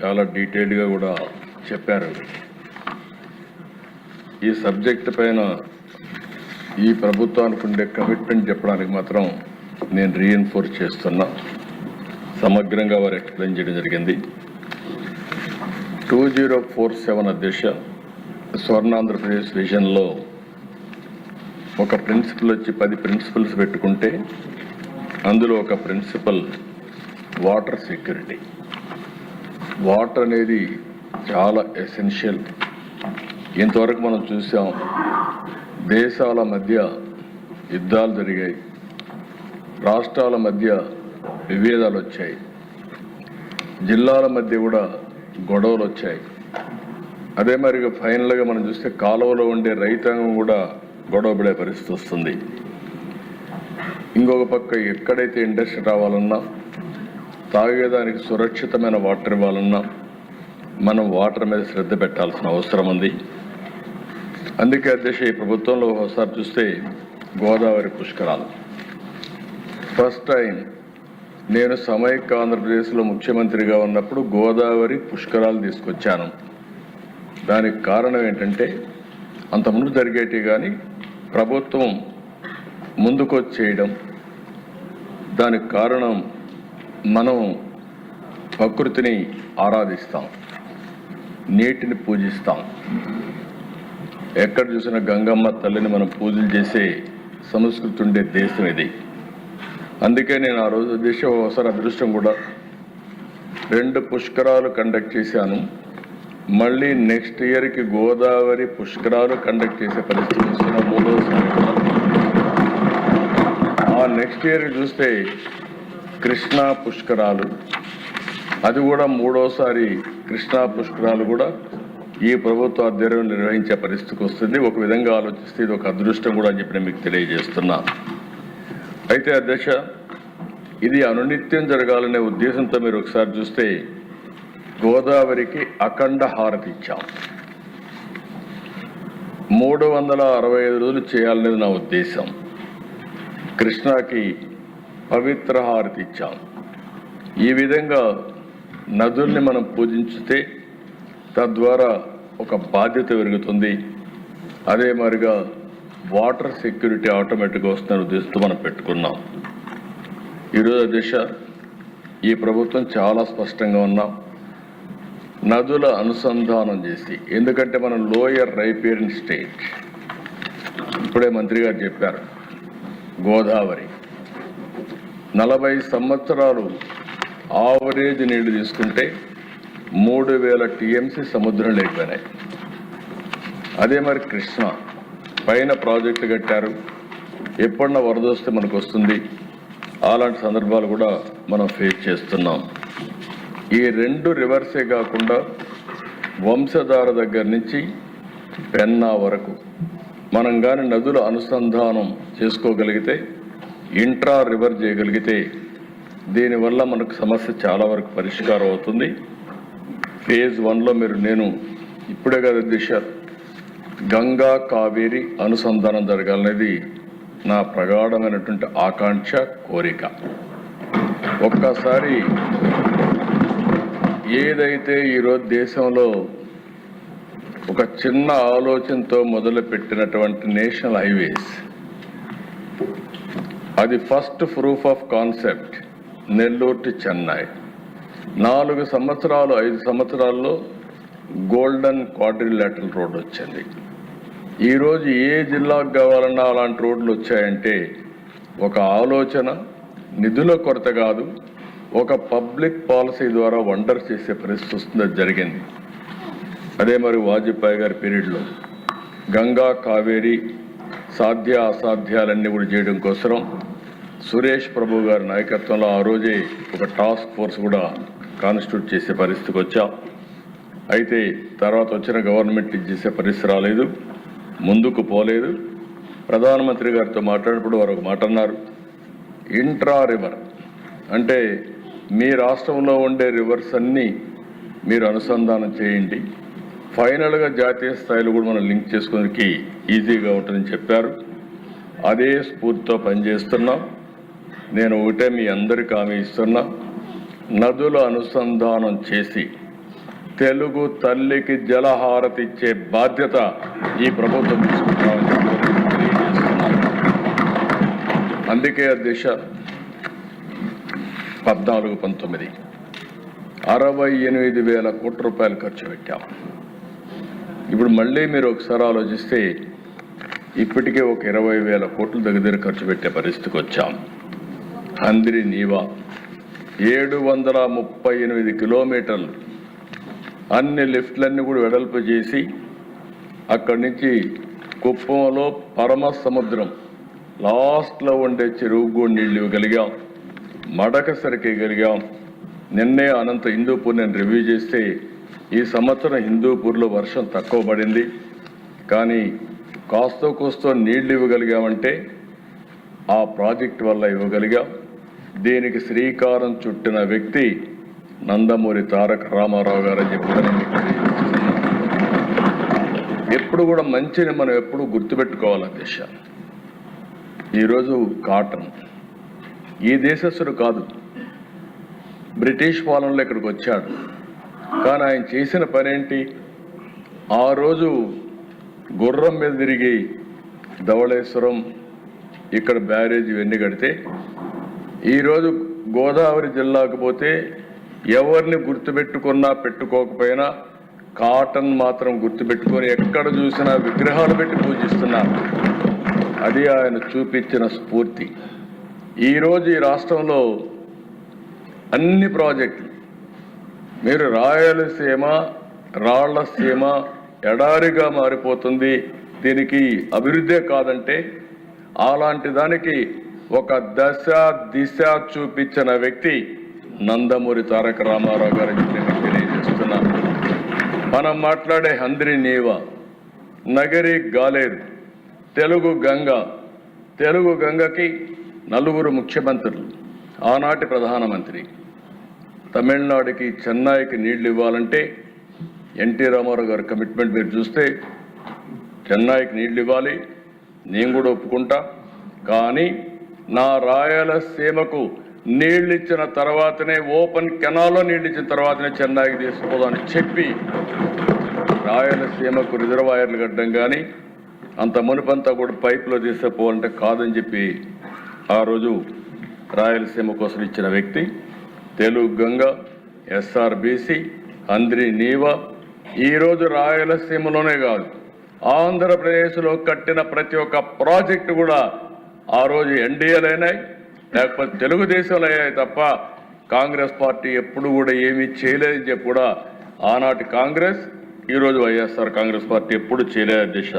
చాలా డీటెయిల్డ్గా కూడా చెప్పారు. ఈ సబ్జెక్ట్ పైన ఈ ప్రభుత్వానికి ఉండే కమిట్మెంట్ చెప్పడానికి మాత్రం నేను రీఎన్ఫోర్స్ చేస్తున్నా. సమగ్రంగా వారు ఎక్స్ప్లెయిన్ చేయడం జరిగింది. 2047 అధ్యక్ష స్వర్ణాంధ్రప్రదేశ్ విజన్లో ఒక ప్రిన్సిపల్ వచ్చి 10 ప్రిన్సిపల్స్ పెట్టుకుంటే అందులో ఒక ప్రిన్సిపల్ వాటర్ సెక్యూరిటీ. వాటర్ అనేది చాలా ఎసెన్షియల్. ఇంతవరకు మనం చూసాం, దేశాల మధ్య యుద్ధాలు జరిగాయి, రాష్ట్రాల మధ్య విభేదాలు వచ్చాయి, జిల్లాల మధ్య కూడా గొడవలు వచ్చాయి. అదే మరిగా ఫైనల్గా మనం చూస్తే కాలువలో ఉండే రైతాంగం కూడా గొడవ పడే పరిస్థితి వస్తుంది. ఇంకొక పక్క ఎక్కడైతే ఇండస్ట్రీ రావాలన్నా, తాగేదానికి సురక్షితమైన వాటర్ ఇవ్వాలన్నా మనం వాటర్ మీద శ్రద్ధ పెట్టాల్సిన అవసరం ఉంది. అందుకే అధ్యక్ష ఈ ప్రభుత్వంలో ఒకసారి చూస్తే గోదావరి పుష్కరాలు ఫస్ట్ టైం నేను సమైక్య ఆంధ్రప్రదేశ్లో ముఖ్యమంత్రిగా ఉన్నప్పుడు గోదావరి పుష్కరాలు తీసుకొచ్చాను. దానికి కారణం ఏంటంటే అంతకుముందు జరిగేటి కానీ ప్రభుత్వం ముందుకొచ్చి చేయడం. దానికి కారణం మనం ప్రకృతిని ఆరాధిస్తాం, నీటిని పూజిస్తాం. ఎక్కడ చూసినా గంగమ్మ తల్లిని మనం పూజలు చేసే సంస్కృతి ఉండే దేశం ఇది. అందుకే నేను ఆ రోజు దేశం ఒకసారి అదృష్టం కూడా 2 పుష్కరాలు కండక్ట్ చేశాను. మళ్ళీ నెక్స్ట్ ఇయర్కి గోదావరి పుష్కరాలు కండక్ట్ చేసే పరిస్థితి వస్తున్న 3వసారి కూడా. ఆ నెక్స్ట్ ఇయర్కి చూస్తే కృష్ణా పుష్కరాలు, అది కూడా 3వసారి కృష్ణా పుష్కరాలు కూడా ఈ ప్రభుత్వ ఆధ్వర్యంలో నిర్వహించే పరిస్థితికి వస్తుంది. ఒక విధంగా ఆలోచిస్తే ఇది ఒక అదృష్టం కూడా అని చెప్పి నేను మీకు తెలియజేస్తున్నా. అయితే అధ్యక్ష, ఇది అనునిత్యం జరగాలనే ఉద్దేశంతో మీరు ఒకసారి చూస్తే గోదావరికి అఖండ హారతి ఇచ్చాం. 365 రోజులు చేయాలనేది నా ఉద్దేశం. కృష్ణాకి పవిత్ర హారతి ఇచ్చాం. ఈ విధంగా నదుల్ని మనం పూజించితే తద్వారా ఒక బాధ్యత పెరుగుతుంది. అదే మరిగా వాటర్ సెక్యూరిటీ ఆటోమేటిక్గా వస్తున్న ఉద్దేశంతో మనం పెట్టుకున్నాం. ఈరోజు అధ్యక్ష ఈ ప్రభుత్వం చాలా స్పష్టంగా ఉన్నాం. నదుల అనుసంధానం చేసి, ఎందుకంటే మనం లోయర్ రైపేరియన్ స్టేట్, ఇప్పుడే మంత్రి గారు చెప్పారు, గోదావరి 40 సంవత్సరాలు ఆవరేజ్ నీళ్లు తీసుకుంటే 3000 టీఎంసీ సముద్రం లేకపోయినాయి. అదే మరి కృష్ణ పైన ప్రాజెక్టు కట్టారు, ఎప్పుడన్నా వరద వస్తే మనకు వస్తుంది. అలాంటి సందర్భాలు కూడా మనం ఫేస్ చేస్తున్నాం. ఈ 2 రివర్సే కాకుండా వంశధార దగ్గర నుంచి పెన్నా వరకు మనం కానీ నదుల అనుసంధానం చేసుకోగలిగితే, ఇంట్రా రివర్ చేయగలిగితే దీనివల్ల మనకు సమస్య చాలా వరకు పరిష్కారం అవుతుంది. ఫేజ్ 1లో నేను ఇప్పుడే కదా దిశ గంగా కావేరి అనుసంధానం జరగాలనేది నా ప్రగాఢమైనటువంటి ఆకాంక్ష, కోరిక. ఒక్కసారి ఏదైతే ఈరోజు దేశంలో ఒక చిన్న ఆలోచనతో మొదలుపెట్టినటువంటి నేషనల్ హైవేస్, అది first proof of concept Nellore to Chennai. 4 సంవత్సరాలు 5 సంవత్సరాల్లో గోల్డెన్ క్వాడ్రిలేటరల్ రోడ్ వచ్చింది. ఈరోజు ఏ జిల్లాకు కావాలన్నా అలాంటి రోడ్లు వచ్చాయంటే ఒక ఆలోచన, నిధుల కొరత కాదు, ఒక పబ్లిక్ పాలసీ ద్వారా వండర్ చేసే పరిస్థితి వస్తుంది. జరిగింది. అదే మరి వాజ్పేయి గారి పీరియడ్లో గంగా కావేరి సాధ్య అసాధ్యాలన్నీ కూడా చేయడం కోసం సురేష్ ప్రభు గారి నాయకత్వంలో ఆ రోజే ఒక టాస్క్ ఫోర్స్ కూడా కాన్స్టిట్యూట్ చేసే పరిస్థితికి వచ్చాం. అయితే తర్వాత వచ్చిన గవర్నమెంట్ ఇది చేసే పరిస్థితి రాలేదు, ముందుకు పోలేదు. ప్రధానమంత్రి గారితో మాట్లాడినప్పుడు వారు ఒక మాట అన్నారు, ఇంట్రా రివర్ అంటే మీ రాష్ట్రంలో ఉండే రివర్స్ అన్నీ మీరు అనుసంధానం చేయండి, ఫైనల్గా జాతీయ స్థాయిలో కూడా మనం లింక్ చేసుకోవడానికి ఈజీగా ఉంటుందని చెప్పారు. అదే స్ఫూర్తితో పనిచేస్తున్నాం. నేను ఒకటే మీ అందరికీ హామీ ఇస్తున్నా, నదుల అనుసంధానం చేసి తెలుగు తల్లికి జలహారతి ఇచ్చే బాధ్యత ఈ ప్రభుత్వం తీసుకుంటామని తెలియజేస్తున్నాను. అందుకే దిశ 14-19 68,000 కోట్ల రూపాయలు ఖర్చు పెట్టాం. ఇప్పుడు మళ్ళీ మీరు ఒకసారి ఆలోచిస్తే ఇప్పటికే ఒక 20,000 కోట్ల దగ్గర ఖర్చు పెట్టే పరిస్థితికి వచ్చాం. హంద్రి నీవా 738 కిలోమీటర్లు అన్ని లిఫ్ట్లన్నీ కూడా వెడల్పు చేసి అక్కడి నుంచి కుప్పంలో పరమ సముద్రం లాస్ట్లో ఉండే చెరువు కూడా నీళ్ళు ఇవ్వగలిగాం. మడకసరికి గలిగాం. నిన్నే అనంత హిందూపూర్ నేను రివ్యూ చేస్తే ఈ సంవత్సరం హిందూపూర్లో వర్షం తక్కువ పడింది, కానీ కాస్తో కోస్తో నీళ్లు ఇవ్వగలిగామంటే ఆ ప్రాజెక్టు వల్ల ఇవ్వగలిగాం. దీనికి శ్రీకారం చుట్టిన వ్యక్తి నందమూరి తారక రామారావు గారు అని చెప్పి ఎప్పుడు కూడా మంచిని మనం ఎప్పుడు గుర్తుపెట్టుకోవాలి. దిశ ఈరోజు కాటన్ ఈ దేశస్థుడు కాదు, బ్రిటిష్ పాలనలో ఇక్కడికి వచ్చాడు. కానీ ఆయన చేసిన పని ఏంటి? ఆ రోజు గుర్రం మీద తిరిగి ధవళేశ్వరం ఇక్కడ బ్యారేజ్ ఇవన్నీ కడితే ఈరోజు గోదావరి జిల్లాకు పోతే ఎవరిని గుర్తుపెట్టుకున్నా పెట్టుకోకపోయినా కాటన్ మాత్రం గుర్తుపెట్టుకొని ఎక్కడ చూసినా విగ్రహాలు పెట్టి పూజిస్తున్నారు. అది ఆయన చూపించిన స్ఫూర్తి. ఈరోజు ఈ రాష్ట్రంలో అన్ని ప్రాజెక్టులు మీరు రాయలసీమ రాళ్లసీమ ఎడారిగా మారిపోతుంది, దీనికి అభివృద్ధే కాదంటే అలాంటి దానికి ఒక దశ దిశ చూపించిన వ్యక్తి నందమూరి తారక రామారావు గారికి నేను తెలియజేస్తున్నాను. మనం మాట్లాడే హంద్రి నీవా, నగరి గాలేరు, తెలుగు గంగకి 4 ముఖ్యమంత్రులు, ఆనాటి ప్రధానమంత్రి. తమిళనాడుకి చెన్నైకి నీళ్లు ఇవ్వాలంటే ఎన్టీ రామారావు గారి కమిట్మెంట్ మీరు చూస్తే చెన్నైకి నీళ్లు ఇవ్వాలి, నేను కూడా ఒప్పుకుంటా. కానీ నా రాయలసీమకు నీళ్ళు ఇచ్చిన తర్వాతనే, ఓపెన్ కెనాల్లో నీళ్ళు ఇచ్చిన తర్వాతనే చెన్నైకి తీసుకుపోదామని చెప్పి రాయలసీమకు రిజర్వాయర్లు కట్టడం కానీ అంత మునుపంతా కూడా పైపులో తీసుకుపోవాలంటే కాదని చెప్పి ఆ రోజు రాయలసీమ కోసం ఇచ్చిన వ్యక్తి. తెలుగు గంగ, ఎస్ఆర్బీసీ, హంద్రి నీవా ఈరోజు రాయలసీమలోనే కాదు ఆంధ్రప్రదేశ్లో కట్టిన ప్రతి ఒక్క ప్రాజెక్టు కూడా ఆ రోజు ఎన్డీఏలైనాయి, లేకపోతే తెలుగుదేశంలో అయ్యాయి తప్ప కాంగ్రెస్ పార్టీ ఎప్పుడు కూడా ఏమీ చేయలేదని చెప్పి కూడా ఆనాటి కాంగ్రెస్, ఈరోజు వైఎస్ఆర్ కాంగ్రెస్ పార్టీ ఎప్పుడు చేయలేదు. దిశ